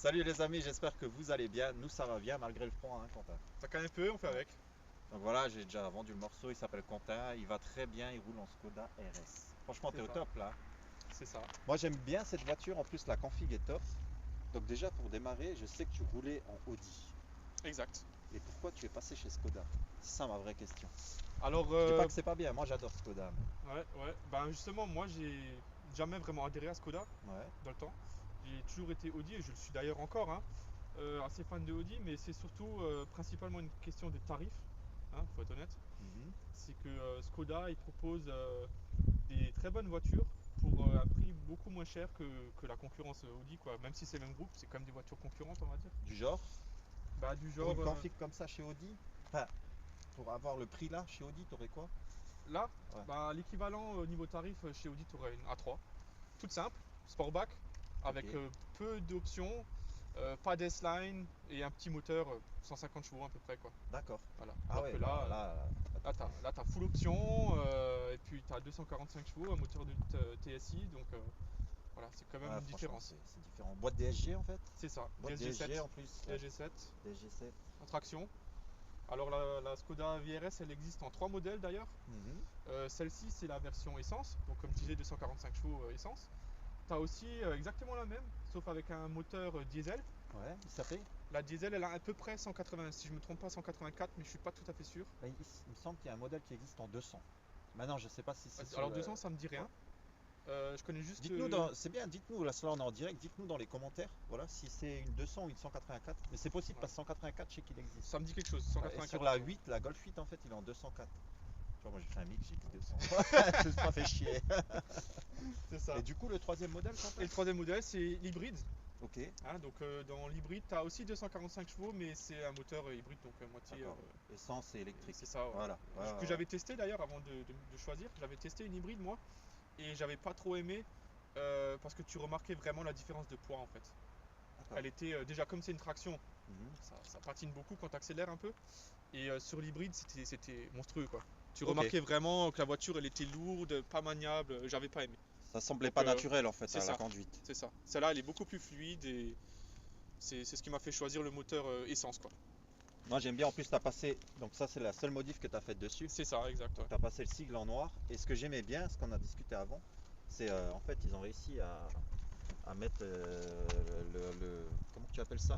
Salut les amis, j'espère que vous allez bien. Nous ça va bien malgré le froid, hein, Quentin. Ça calme un peu, on fait avec. Donc voilà, j'ai déjà vendu le morceau, il s'appelle Quentin, il va très bien, il roule en Skoda RS. Franchement, t'es C'est au ça. top là. C'est ça. Moi j'aime bien cette voiture, en plus la config est top. Donc déjà pour démarrer, je sais que tu roulais en Audi. Exact. Et pourquoi tu es passé chez Skoda? C'est ça ma vraie question. Alors, Je dis pas que c'est pas bien, moi j'adore Skoda. ouais. Ben justement, moi, j'ai jamais vraiment adhéré à Skoda Ouais, dans le temps. J'ai toujours été Audi et je le suis d'ailleurs encore, hein. Assez fan de Audi, mais c'est surtout principalement une question de tarif, hein, faut être honnête. mhm. C'est que Skoda, il propose des très bonnes voitures pour un prix beaucoup moins cher que la concurrence Audi, quoi. Même si c'est le même groupe, c'est quand même des voitures concurrentes, on va dire. Du genre, Bah, du pour genre, une config comme ça chez Audi, enfin, pour avoir le prix là chez Audi, t'aurais quoi? là, Ouais, bah, l'équivalent au niveau tarif chez Audi, tu aurais une A3, toute simple, Sportback, ok, avec peu d'options, pas d'S-Line et un petit moteur, 150 chevaux à peu près, quoi. d'accord. Voilà. Ah Alors ouais, que bah là, là, là, t'as full option, et puis t'as 245 chevaux, un moteur de TSI, donc voilà, c'est quand même ouais, une franchement, différence. c'est différent. Boîte DSG en fait? C'est ça, Boîte DSG DSG7, en plus. Ouais. DSG7, DSG7. en traction. Alors la Skoda VRS, elle existe en trois modèles d'ailleurs. Mhm. Celle-ci, c'est la version essence, donc comme je disais, 245 chevaux essence. Tu as aussi exactement la même, sauf avec un moteur diesel. Ouais, il s'appelle. La diesel, elle a à peu près 180, si je me trompe pas, 184, mais je suis pas tout à fait sûr. Bah, il me semble qu'il y a un modèle qui existe en 200. Maintenant, je sais pas si c'est sur Alors le. 200, ça me dit Ouais. rien. Je connais juste. Dites-nous c'est bien, dites-nous, là, cela on est en direct, dites-nous dans les commentaires, voilà, si c'est une 200 ou une 184. Mais c'est possible Ouais, parce que 184, je sais qu'il existe. ça me dit quelque chose, Ouais, et 184. sur la 8, la Golf 8, en fait, il est en 204. Tu vois, moi j'ai fait un mix, j'ai dit 200. Je me suis pas fait chier. C'est ça. Et du coup, le troisième modèle, Et Quentin? le troisième modèle, c'est l'hybride. Ok, Hein, donc dans l'hybride, tu as aussi 245 chevaux, mais c'est un moteur hybride, donc moitié. d'accord. Essence et électrique. C'est ça, ouais. Voilà, ouais, Que ouais, ouais. j'avais testé d'ailleurs avant de choisir. J'avais testé une hybride moi et j'avais pas trop aimé parce que tu remarquais vraiment la différence de poids en fait. D'accord. Elle était déjà comme c'est une traction, Mhm. ça patine beaucoup quand tu accélères un peu. Et sur l'hybride, c'était monstrueux quoi. Tu Ok. remarquais vraiment que la voiture elle était lourde, pas maniable, j'avais pas aimé. Ça semblait Donc pas naturel en fait c'est à la ça, conduite. c'est ça. Celle-là elle est beaucoup plus fluide et c'est ce qui m'a fait choisir le moteur essence quoi. Moi j'aime bien en plus t'as passé, donc ça c'est la seule modif que t'as faite dessus. C'est ça, exact. Ouais. Donc t'as passé le sigle en noir. Et ce que j'aimais bien, ce qu'on a discuté avant, c'est en fait ils ont réussi à mettre comment tu appelles ça?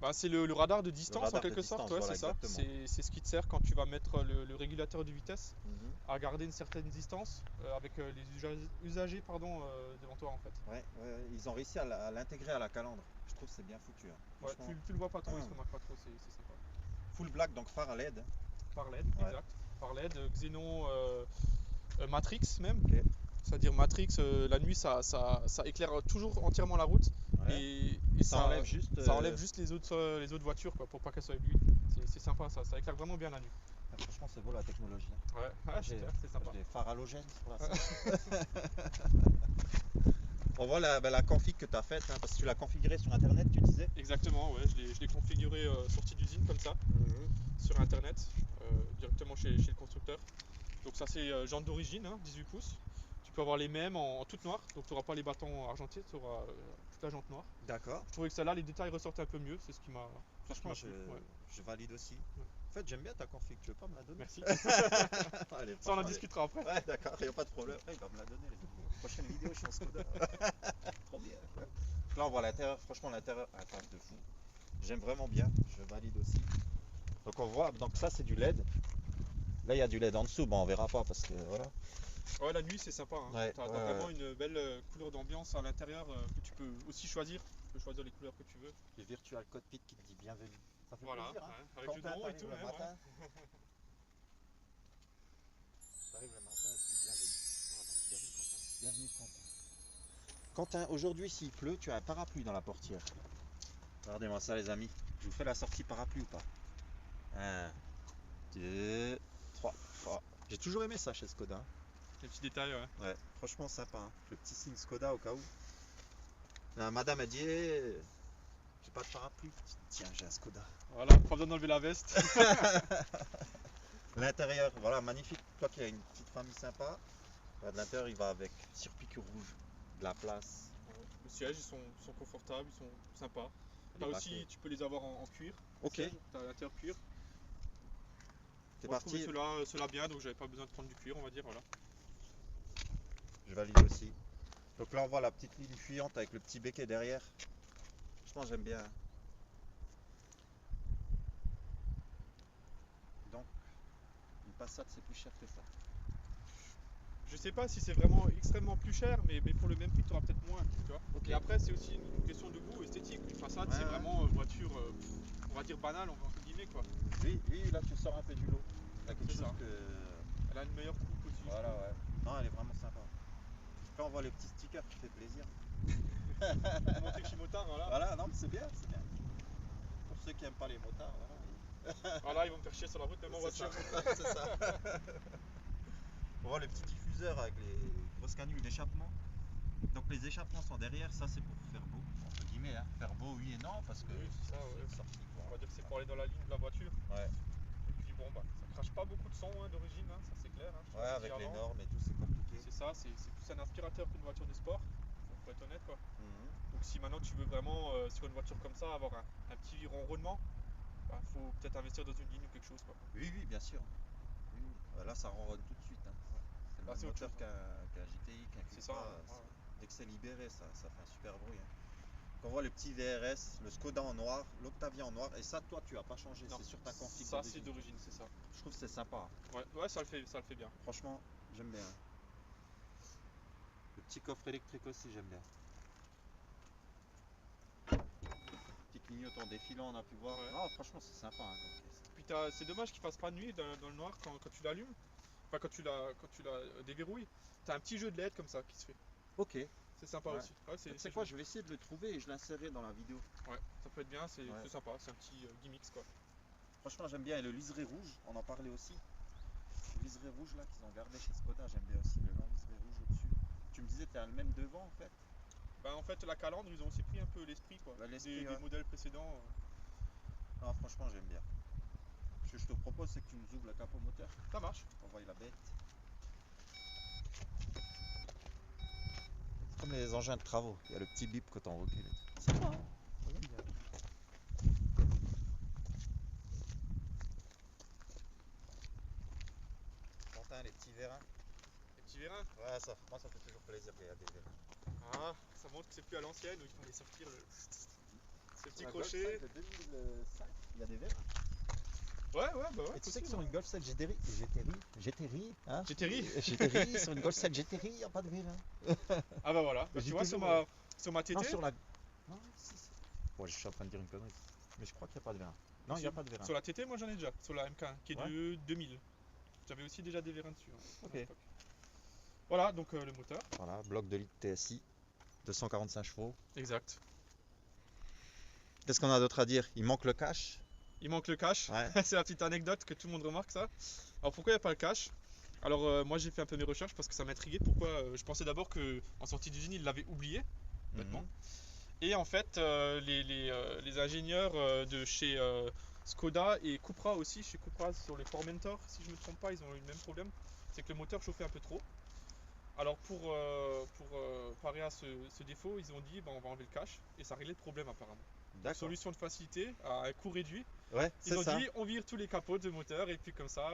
Bah, c'est le radar de Le distance en radar de quelque sorte, distance, ouais, voilà c'est ça. exactement. C'est ce qui te sert quand tu vas mettre le régulateur de vitesse Mhm. à garder une certaine distance avec les usagers pardon, devant toi en fait. Ouais, ouais, ouais, ils ont réussi à l'intégrer à la calandre. Je trouve que c'est bien foutu, hein. Ouais, Franchement. tu le vois pas trop, il se remarque pas trop, c'est sympa. Full black, donc phare à LED. Par LED, Ouais, exact. Par LED, Xenon Matrix même. ok. C'est-à-dire Matrix, la nuit ça éclaire toujours entièrement la route Ouais. et Ça enlève juste. ça enlève juste les autres voitures quoi, pour pas qu'elles soient éblouies. C'est sympa ça éclaire vraiment bien la nuit. Franchement, c'est beau la technologie, hein. Ouais, Moi, ouais c'est clair, c'est sympa. j'ai des phares halogènes sur la 5. On voit la config que tu as faite, hein, parce que tu l'as configurée sur internet, tu disais. Exactement, ouais, je l'ai configuré sortie d'usine comme ça, Mhm. sur internet, directement chez le constructeur. Donc ça c'est jantes d'origine, hein, 18 pouces. Tu peux avoir les mêmes en toute noire, donc tu n'auras pas les bâtons argentés, tu auras toute la jante noire. D'accord. Je trouvais que celle-là, les détails ressortent un peu mieux, c'est ce qui Franchement, m'a plu. Ouais, je valide aussi. ouais. En fait, j'aime bien ta config, tu veux pas me la donner? Merci. Allez, Ça on en franchement, allez. discutera après. Ouais, d'accord, il n'y a pas de problème. Ouais, il va me la donner, les amis. Prochaine vidéo, je suis en Skoda. Trop bien. Là, on voit l'intérieur. Franchement, l'intérieur, un taf de fou. J'aime vraiment bien. Je valide aussi. Donc, on voit. Donc, ça, c'est du LED. Là, il y a du LED en dessous. Bon, on verra pas parce que voilà. Ouais, la nuit c'est sympa, hein. Ouais, T'as ouais, ouais. vraiment une belle couleur d'ambiance à l'intérieur que tu peux aussi choisir. Tu peux choisir les couleurs que tu veux. Le virtual cockpit qui te dit bienvenue. Ça fait Voilà, plaisir, hein. ouais, avec le Quentin, drone et tout t'arrives le même. Ouais. matin. T'arrives le matin, tu dis bienvenue. Voilà. Bienvenue, Bienvenue, Quentin. Quentin, aujourd'hui, s'il pleut, tu as un parapluie dans la portière. Regardez-moi ça, les amis. Je vous fais la sortie parapluie ou pas? Un, 2, 3. Oh. J'ai toujours aimé ça chez Skoda, hein. Les petits détails, ouais. Ouais, franchement sympa, hein. Le petit signe Skoda au cas où. Madame a dit eh, j'ai pas de parapluie. Tiens, j'ai un Skoda. Voilà, pas besoin d'enlever la veste. L'intérieur, voilà, magnifique. Toi qui as une petite famille sympa. De l'intérieur, il va avec sur piqûre rouge, de la place. Le siège, ils sont confortables, ils sont sympas. Les Là bacs, aussi, tu peux les avoir en cuir. Ok, Tu as l'intérieur cuir. c'est Moi, je trouvais parti. ceux-là bien, donc j'avais pas besoin de prendre du cuir, on va dire. Voilà. Je valide aussi. Donc là, on voit la petite ligne fuyante avec le petit béquet derrière. Franchement, j'aime bien. Donc, une Passat, c'est plus cher que ça. Je sais pas si c'est vraiment extrêmement plus cher, mais pour le même prix, tu auras peut-être moins. Tu vois. Ok. Et après, c'est aussi une question de goût esthétique. Une façade, c'est Ouais. vraiment voiture, on va dire banale, entre guillemets. Quoi. Oui, là, tu sors un peu du lot. T'as quelque C'est chose ça. que. Elle a une meilleure coupe aussi. je Voilà, trouve. ouais. Non, elle est vraiment sympa. Là, on voit les petits stickers qui fait plaisir. Pour montrer que je suis motard, voilà. Voilà, non, mais c'est bien, c'est bien. Pour ceux qui aiment pas les motards, voilà. Voilà, ils vont me faire chier sur la route, même en C'est voiture. ça, c'est ça. On voit les petits diffuseurs avec les grosses canules d'échappement. Donc les échappements sont derrière, ça c'est pour faire beau, entre guillemets. Hein. Faire beau, oui et non, parce que Oui, c'est ça, ouais. c'est sorti quoi. On va dire que c'est pour aller dans la ligne de la voiture. Ouais, Et puis bon, bah, ça crache pas beaucoup de son hein, d'origine, hein, ça c'est clair. Hein, je te ouais, l'ai avec dit les avant. normes et tout, c'est compliqué. C'est ça, c'est plus un aspirateur qu'une voiture de sport, faut être honnête quoi. Mhm. Donc si maintenant tu veux vraiment sur une voiture comme ça avoir un petit ronronnement, bah, faut peut-être investir dans une ligne ou quelque chose quoi. Oui, oui, bien sûr. Oui, oui. Là, ça ronronne tout de suite. Hein. C'est le Là, même c'est autre moteur chose, qu'un GTI, qu'un C'est ça. Cupra. Ouais. Dès que c'est libéré, ça fait un super bruit. Hein. Quand on voit le petit VRS, le Skoda en noir, l'Octavia en noir, et ça, toi, tu as pas changé, Non, c'est sur ta config. ça c'est d'origine, c'est ça. Je trouve que c'est sympa. Ouais, ça le fait bien. Franchement, j'aime bien. Le petit coffre électrique aussi, j'aime bien. Petit clignotant défilant, on a pu voir. Ouais. Non, franchement, c'est sympa hein, comme pièce. Puis c'est dommage qu'il fasse pas de nuit dans le noir quand tu l'allumes. Enfin quand tu la déverrouilles, t'as un petit jeu de LED comme ça qui se fait. Ok. C'est sympa Ouais. aussi. Ouais, c'est C'est quoi, je vais essayer de le trouver et je l'insérerai dans la vidéo. Ouais, ça peut être bien, c'est Ouais. sympa, c'est un petit gimmick quoi. Franchement, j'aime bien. Et le liseré rouge, on en parlait aussi. Le liseré rouge là qu'ils ont gardé chez Skoda, j'aime bien aussi. Le long liseré rouge au-dessus. Tu me disais, tu as le même devant en fait. Bah en fait la calandre ils ont aussi pris un peu l'esprit quoi. Ouais, l'esprit, Des ouais. modèles précédents. Non, franchement, j'aime bien. Ce que je te propose, c'est que tu nous ouvres le capot moteur. Ça marche. On voit la bête. C'est comme les engins de travaux. Il y a le petit bip quand on recule. C'est ça, hein. Ça va bien. Quentin, les petits vérins. Les petits vérins. Ouais, moi ça fait toujours plaisir qu'il y a des vérins. Ah, ça montre que c'est plus à l'ancienne où il faut les sortir ce petit La crochet. Golf 5 de 2005, il y a des vérins. Ouais, bah ouais. Et tu sais que possible, sur une Golf 7 GTRI, hein, GTRI. sur une Golf 7 GTRI, il n'y a pas de vérin. Ah bah voilà. Bah, J'ai tu vois toujours, sur ma TT. Non, sur la. Non, si. Bon, je suis en train de dire une connerie. Mais je crois qu'il n'y a pas de vérin. Non, il n'y a pas de vérin. Sur la TT, moi j'en ai déjà. Sur la MK qui est Ouais. de 2000. J'avais aussi déjà des vérins dessus. Hein, Ok. à l'époque. Voilà, donc le moteur. Voilà, bloc de litre TSI, 245 chevaux. Exact. Qu'est-ce qu'on a d'autre à dire? Il manque le cash. Il manque le cash. Ouais. C'est la petite anecdote que tout le monde remarque ça. Alors pourquoi il n'y a pas le cash? Alors moi j'ai fait un peu mes recherches parce que ça m'intriguait. Pourquoi je pensais d'abord qu'en sortie d'usine ils l'avaient oublié. Bêtement. Et en fait les ingénieurs de chez Skoda et Cupra aussi, chez Cupra sur les Formentor, si je ne me trompe pas, ils ont eu le même problème. C'est que le moteur chauffait un peu trop. Alors pour parer à ce défaut, ils ont dit on va enlever le cache et ça réglait le problème apparemment. D'accord. Solution de facilité à un coût réduit. Ouais, Ils c'est ont ça. dit on vire tous les capots de moteur et puis comme ça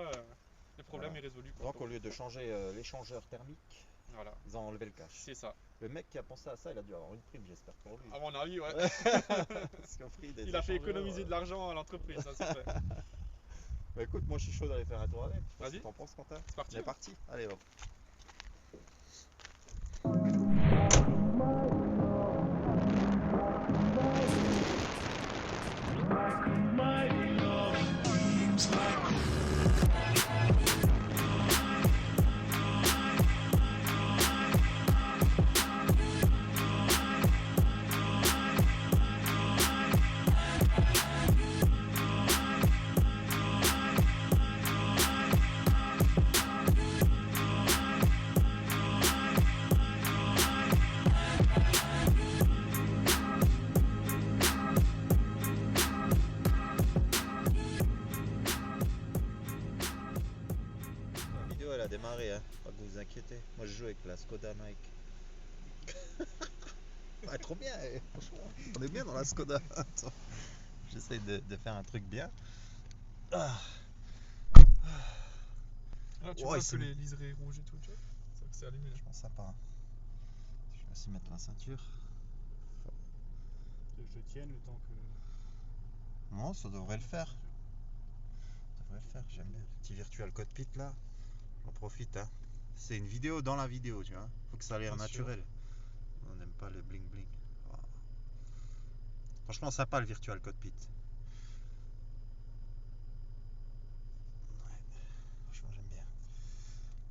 le problème Voilà. est résolu. Quoi. Donc au lieu de changer l'échangeur thermique, Voilà, ils ont enlevé le cache. c'est ça. Le mec qui a pensé à ça, il a dû avoir une prime, j'espère pour lui. À mon avis, ouais. Parce qu'au prix des Il a fait échangeurs, économiser de l'argent à l'entreprise, ça c'est vrai. Bah écoute, moi je suis chaud d'aller faire un tour avec. Vas-y. Qu'est-ce que t'en penses, Quentin? C'est parti. On est parti. Allez, hop. La vidéo elle a démarré, hein. Pas que vous vous inquiétez. Moi je joue avec la Skoda Nike. Ouais, trop bien, franchement. On est bien dans la Skoda. Attends. J'essaye de faire un truc bien. Ah. Là, tu Ouais, vois c'est- que les liserés rouges et tout, tu vois. C'est allumé là. Je pense sympa. Je vais aussi mettre la ceinture. Je tienne le temps que. Non, ça devrait le faire. Ça devrait le faire, j'aime bien. Petit virtual cockpit là. J'en profite, hein. C'est une vidéo dans la vidéo, tu vois. Faut que ça a l'air Bien sûr. naturel. On n'aime pas le bling bling. Voilà. Franchement, sympa le virtual cockpit. Ouais. Franchement, j'aime bien.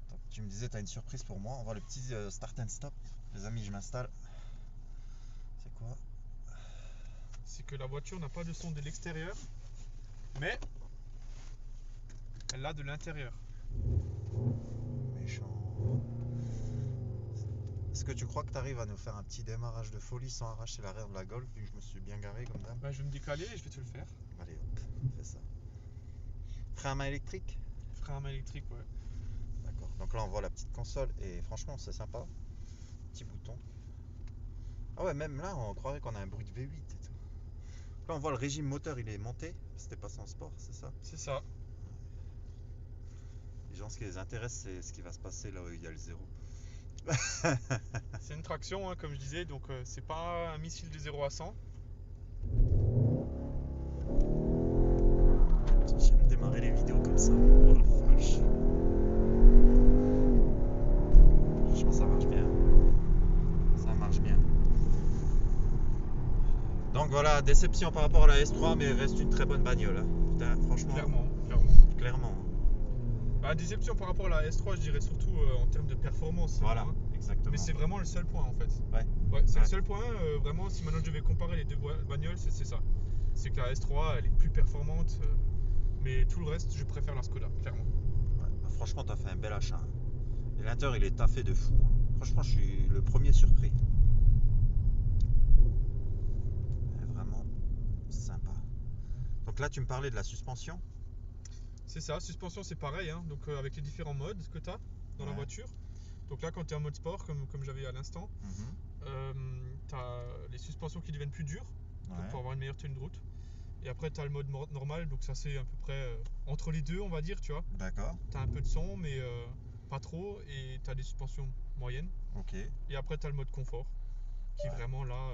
Donc, tu me disais, tu as une surprise pour moi. On va le petit start and stop. Les amis, je m'installe. C'est quoi? C'est que la voiture n'a pas de son de l'extérieur, mais elle l'a de l'intérieur. Méchant. Est-ce que tu crois que tu arrives à nous faire un petit démarrage de folie sans arracher l'arrière de la Golf, vu que je me suis bien garé comme d'hab? Bah, je vais me décaler et je vais te le faire. Allez hop, on fait ça. Frein à main électrique? Frein à main électrique, ouais. D'accord. Donc là on voit la petite console et franchement c'est sympa. Petit bouton. Ah ouais, même là on croirait qu'on a un bruit de V8 et tout. Là on voit le régime moteur, il est monté. C'était passé en sport, c'est ça? C'est ça. Les gens, ce qui les intéresse, c'est ce qui va se passer là où il y a le zéro. C'est une traction, hein, comme je disais, donc c'est pas un missile de 0 à 100. J'aime démarrer les vidéos comme ça. Oh la vache. Franchement, ça marche bien. Ça marche bien. Donc voilà, déception par rapport à la S3, mais reste une très bonne bagnole. Hein. Putain, franchement. Clairement. Clairement. Bah, déception par rapport à la S3, je dirais surtout en termes de performance. Voilà, hein. exactement. Mais c'est vraiment le seul point en fait. Ouais. C'est Ouais. le seul point, vraiment, si maintenant je devais comparer les deux bagnoles, c'est ça. C'est que la S3, elle est plus performante, mais tout le reste, je préfère la Skoda, clairement. Ouais, bah franchement, t'as fait un bel achat. Hein. Et l'intérieur, il est taffé de fou. Franchement, je suis le premier surpris. Elle est vraiment sympa. Donc là, tu me parlais de la suspension. C'est ça, suspension c'est pareil, hein, donc avec les différents modes que tu as dans la Ouais. voiture. Donc là, quand tu es en mode sport, comme j'avais à l'instant, tu as les suspensions qui deviennent plus dures donc Ouais. pour avoir une meilleure tenue de route. Et après, tu as le mode normal, donc ça c'est à peu près entre les deux, on va dire, tu vois. D'accord. Tu as un peu de son, mais pas trop, et tu as des suspensions moyennes. Ok. Et après, tu as le mode confort, qui est Ouais. vraiment là.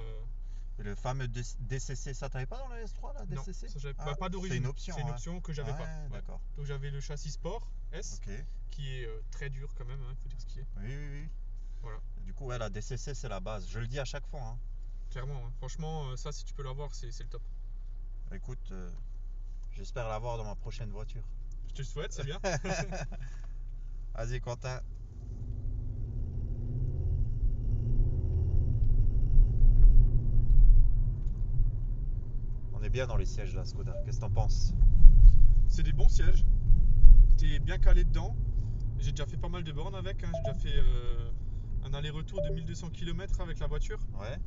Et le fameux DCC, ça t'avais pas dans la S3 là, Non, DCC? ça, j'avais Ah, pas d'origine. c'est une option. C'est une hein. option que j'avais Ouais, pas. Ouais. D'accord. Donc j'avais le châssis sport S, Ok. qui est très dur quand même, il faut dire ce qui est. Oui. Voilà. Du coup, ouais, la DCC, c'est la base. Je le dis à chaque fois. Hein. Clairement, hein. Franchement, ça, si tu peux l'avoir, c'est le top. Écoute, j'espère l'avoir dans ma prochaine voiture. Je te le souhaite, c'est bien. Vas-y, Quentin. On est bien dans les sièges de la Skoda. Qu'est-ce que t'en penses? C'est des bons sièges. T'es bien calé dedans. J'ai déjà fait pas mal de bornes avec. Hein. J'ai déjà fait un aller-retour de 1200 km avec la voiture. Ouais.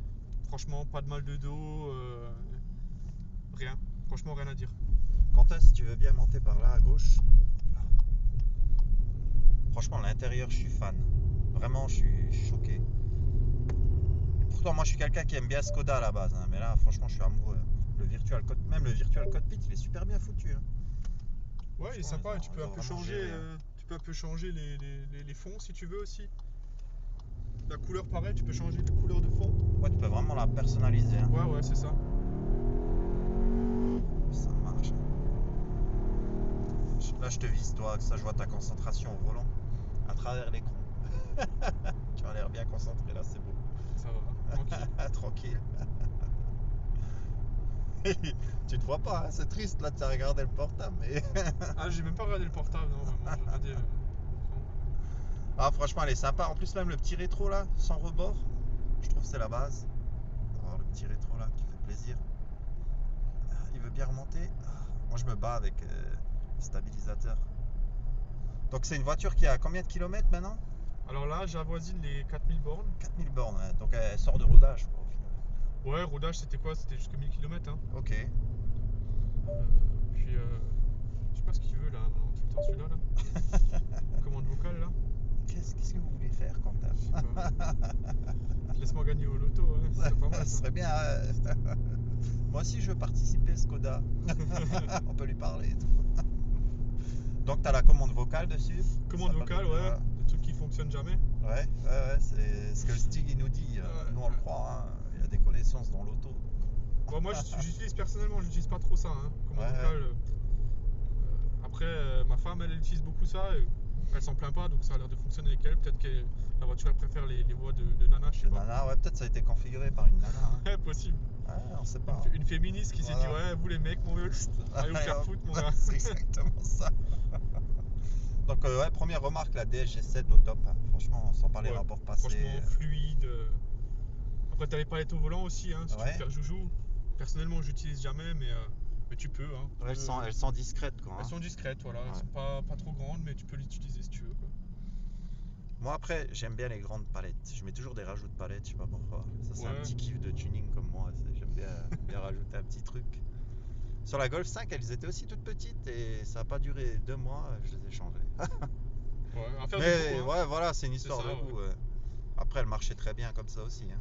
Franchement, pas de mal de dos. Rien. Franchement, rien à dire. Quentin, si tu veux bien monter par là à gauche. Franchement, l'intérieur, je suis fan. Vraiment, je suis choqué. Et pourtant, moi, je suis quelqu'un qui aime bien Skoda à la base. Hein, mais là, franchement, je suis amoureux. Même le virtual cockpit, il est super bien foutu. Hein. Ouais, il est Franchement, sympa. ils Tu peux ont un peu vraiment changer. géré, hein. Tu peux un peu changer les fonds si tu veux aussi. La couleur, pareil. Tu peux changer de couleur de fond. Ouais, tu peux vraiment la personnaliser. Hein. Ouais, c'est ça. Ça marche. Là, je te vise, toi, que ça, je vois ta concentration au volant à travers l'écran. Tu as l'air bien concentré là, c'est beau. Ça va. Tranquille. Tranquille. Tu te vois pas, hein, c'est triste là, tu as regardé le portable. Mais... Ah, j'ai même pas regardé le portable, non, vraiment. J'ai regardé l'écran. Ah, franchement, elle est sympa. En plus, même le petit rétro là, sans rebord, je trouve que c'est la base. D'avoir le petit rétro là qui fait plaisir. Il veut bien remonter. Moi, je me bats avec le stabilisateur. Donc, c'est une voiture qui a combien de kilomètres maintenant? Alors là, j'avoisine les 4000 bornes. 4000 bornes, hein. Donc elle sort de rodage quoi, au final. Ouais, rodage, c'était quoi? C'était jusqu'à 1000 km. Hein. Ok. Puis, je sais pas ce qu'il veut là, tout le temps celui-là. Là. Commande vocale là. Qu'est-ce que vous voulez? faire, Quentin? Je sais pas. Laisse-moi gagner au loto, hein. C'est pas mal Ce ça. serait bien. Moi aussi, je veux participer, Skoda. On peut lui parler et tout. Donc, tu as la commande vocale dessus. Commande Ça vocale, parle de- ouais. Le truc qui fonctionne jamais. Ouais, c'est ce que le Stig il nous dit. Ouais. Nous, on le croit. Hein. Il a des connaissances dans l'auto. Bon, moi, j'utilise personnellement, j'utilise pas trop ça, hein. Commande Ouais, vocale. Après, ma femme, elle utilise beaucoup ça. Et elle s'en plaint pas, donc ça a l'air de fonctionner avec elle. Peut-être que la voiture, elle préfère les voix de nana, je sais Le pas. nana, ouais, peut-être ça a été configuré par une nana. Hein. Ouais, possible. Ouais, on sait pas. Une féministe qui s'est dit, Voilà. ouais, vous les mecs, mon vieux, allez vous faire foutre, mon gars. C'est exactement ça. Donc, ouais, première remarque, la DSG7 au top. Hein. Franchement, sans parler Ouais, rapport passé. Franchement, fluide. Après, t'as les palettes au volant aussi, hein, si tu Ouais. veux faire joujou. Personnellement, j'utilise jamais, mais tu peux. Hein. Ouais, elles sont discrètes, quoi. Hein. Elles sont discrètes, voilà. Ouais. Elles sont pas trop grandes, mais tu peux l'utiliser si tu veux, quoi. Moi, après, j'aime bien les grandes palettes. Je mets toujours des rajouts de palettes, je sais pas pourquoi. Ça, c'est un Ouais. petit kiff de tuning comme moi. J'aime bien rajouter un petit truc. Sur la Golf 5, elles étaient aussi toutes petites et ça n'a pas duré 2 mois, je les ai changées. Ouais, à faire Mais du goût, hein. ouais, voilà, c'est une histoire ça, de ouais. goût. Ouais. Après, elle marchait très bien comme ça aussi. Hein.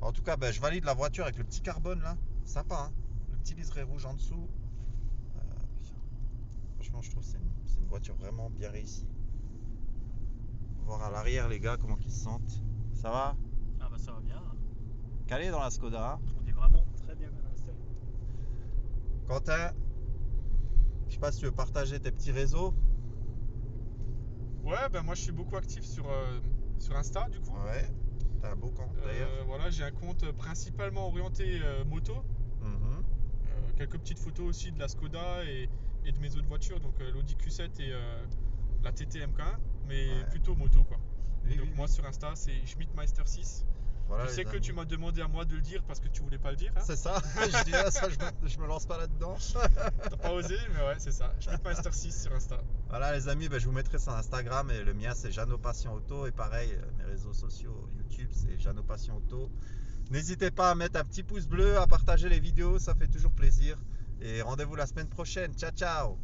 En tout cas, ben, je valide la voiture avec le petit carbone là. Sympa, hein. Le petit liseré rouge en dessous. Franchement, je trouve que c'est une voiture vraiment bien réussie. Voir à l'arrière, les gars, comment ils se sentent. Ça va? Ah bah ça va bien. Hein. Calé dans la Skoda. Hein. On est vraiment très bien installé. Quentin, je sais pas si tu veux partager tes petits réseaux. Ouais, ben moi je suis beaucoup actif sur Insta du coup. Ouais, t'as un beau compte d'ailleurs. Voilà, j'ai un compte principalement orienté moto. Mhm. Quelques petites photos aussi de la Skoda et de mes autres voitures, donc l'Audi Q7 et la TT MK1, mais Ouais. plutôt moto quoi. Oui, Donc oui, moi oui. sur Insta c'est Schmidtmeister 6. Voilà, Je sais les que amis. tu m'as demandé à moi de le dire parce que tu voulais pas le dire. Hein. C'est ça, je dis là, ça, je me lance pas là-dedans. T'as pas osé, mais ouais, c'est ça. Schmidtmeister 6 sur Insta. Voilà les amis, ben, je vous mettrai sur Instagram et le mien c'est Jeannot Passion Auto et pareil, mes réseaux sociaux YouTube c'est Jeannot Passion Auto. N'hésitez pas à mettre un petit pouce bleu, à partager les vidéos, ça fait toujours plaisir. Et rendez-vous la semaine prochaine. Ciao ciao.